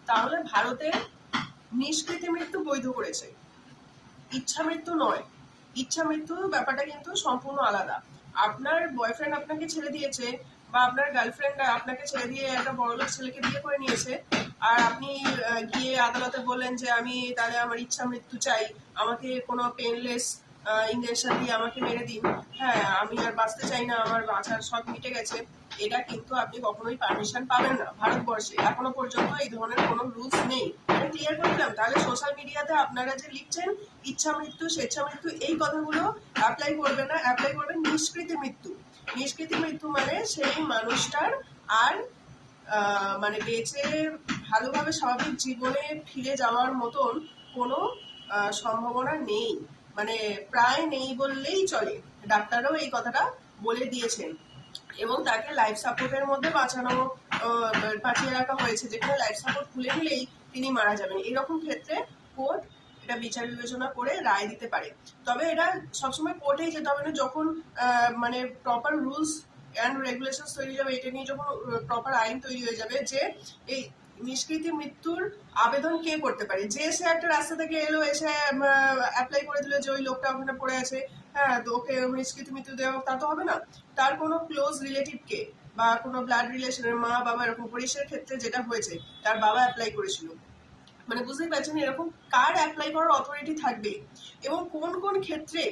তাহলে ভারতে নিষ্কৃতি মৃত্যু বৈধ করেছে, ইচ্ছা মৃত্যু নয়। ইচ্ছা মৃত্যুর ব্যাপারটা কিন্তু সম্পূর্ণ আলাদা। আপনার বয়ফ্রেন্ড আপনাকে ছেড়ে দিয়েছে বা আপনার গার্লফ্রেন্ড আপনাকে ছেড়ে দিয়ে একটা বড়লোক ছেলেকে বিয়ে করে নিয়েছে, আর আপনি গিয়ে আদালতে বললেন যে আমি তাহলে আমার ইচ্ছা মৃত্যু চাই, আমাকে কোনো পেনলেস ইঞ্জেকশন দিয়ে আমাকে মেরে দিন, হ্যাঁ আমি আর বাঁচতে চাই না, আমার বাঁচার সব মিটে গেছে। এটা কিন্তু আপনি কখনোই পারমিশন পাবেন না ভারতবর্ষে। এখনো পর্যন্ত এই ধরনের কোনো রুলস নেই। এটা ক্লিয়ার করে দিলাম। তাহলে সোশ্যাল মিডিয়াতে আপনারা যে লিখছেন ইচ্ছা মৃত্যু স্বেচ্ছা মৃত্যু, এই কথাগুলো অ্যাপ্লাই করবে না, অ্যাপ্লাই করবে নিষ্কৃতি মৃত্যু। নিষ্কৃতি মৃত্যু মানে সেই মানুষটার আর মানে বেঁচে ভালোভাবে স্বাভাবিক জীবনে ফিরে যাওয়ার মতন কোনো সম্ভাবনা নেই, মানে প্রায় নেই বললেই চলে। ডাক্তারও এই কথাটা বলে দিয়েছেন এবং তাকে লাইফ সাপোর্টের মধ্যে বাঁচিয়ে রাখা হয়েছে, যেখানে লাইফ সাপোর্ট খুলে দিলেই তিনি মারা যাবেন। এরকম ক্ষেত্রে কোর্ট এটা বিচার বিবেচনা করে রায় দিতে পারে। তবে এটা সবসময় কোর্টেই যেতে হবে না, যখন মানে প্রপার রুলস অ্যান্ড রেগুলেশন তৈরি যাবে, এটা নিয়ে যখন প্রপার আইন তৈরি হয়ে যাবে যে এই নিষ্কৃতি মৃত্যুর আবেদন কে করতে পারে। যে সে একটা রাস্তা থেকে এলো, এসে অ্যাপ্লাই করে দিল যে ওই লোকটা ওখানে পড়ে আছে, হ্যাঁ তো ওকে নিষ্কৃতি মৃত্যু দেওয়া, তা তো হবে না। তার কোনো ক্লোজ রিলেটিভ কে বা কোনো ব্লাড রিলেশনের মা বাবা, এরকম পুলিশের ক্ষেত্রে যেটা হয়েছে তার বাবা অ্যাপ্লাই করেছিল, মানে বুঝতেই পারছেন এরকম কার অ্যাপ্লাই করার অথরিটি থাকবে এবং কোন কোন ক্ষেত্রে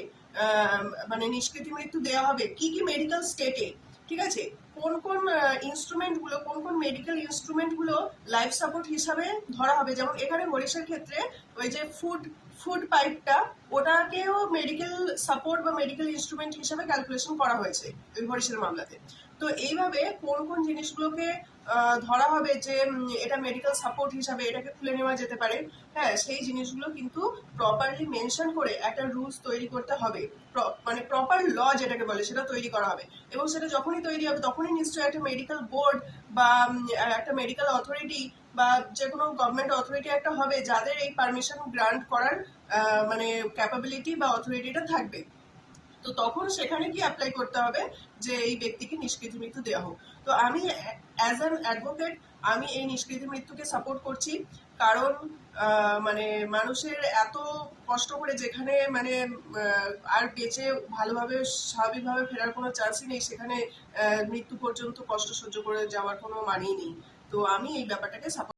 মানে নিষ্কৃতি মৃত্যু দেওয়া হবে, কি কি মেডিকেল স্টেটে, ঠিক আছে, কোন কোন ইনস্ট্রুমেন্ট গুলো, কোন কোন মেডিকেল ইনস্ট্রুমেন্ট গুলো লাইফ সাপোর্ট হিসাবে ধরা হবে। যেমন এখানে হরিশের ক্ষেত্রে ওই যে ফুড পাইপটা, ওটাকেও মেডিকেল সাপোর্ট বা মেডিকেল ইনস্ট্রুমেন্ট হিসাবে ক্যালকুলেশন করা হয়েছে ওই হরিশের মামলাতে। তো এইভাবে কোন কোন জিনিসগুলোকে ধরা হবে যে এটা মেডিকেল সাপোর্ট হিসাবে এটাকে খুলে নেওয়া যেতে পারে, হ্যাঁ সেই জিনিসগুলো কিন্তু প্রপারলি মেনশন করে একটা রুলস তৈরি করতে হবে, মানে প্রপার ল যেটাকে বলে সেটা তৈরি করা হবে। এবং সেটা যখনই তৈরি হবে তখনই নিশ্চয়ই একটা মেডিকেল বোর্ড বা একটা মেডিকেল অথরিটি বা যে কোনো গভর্নমেন্ট অথরিটি একটা হবে যাদের এই পারমিশন গ্রান্ট করার মানে ক্যাপাবিলিটি বা অথরিটিটা থাকবে। তো তখন সেখানে কি অ্যাপ্লাই করতে হবে যে এই ব্যক্তিকে নিষ্কৃতি মৃত্যু দেওয়া হোক। তো আমি অ্যাজ অ্যান অ্যাডভোকেট আমি এই নিষ্কৃতি মৃত্যুকে সাপোর্ট করছি, কারণ মানে মানুষের এত কষ্ট করে যেখানে মানে আর বেঁচে ভালোভাবে স্বাভাবিকভাবে ফেরার কোনো চান্সই নেই, সেখানে মৃত্যু পর্যন্ত কষ্ট সহ্য করে যাওয়ার কোনো মানেই নেই। তো আমি এই ব্যাপারটাকে সাপোর্ট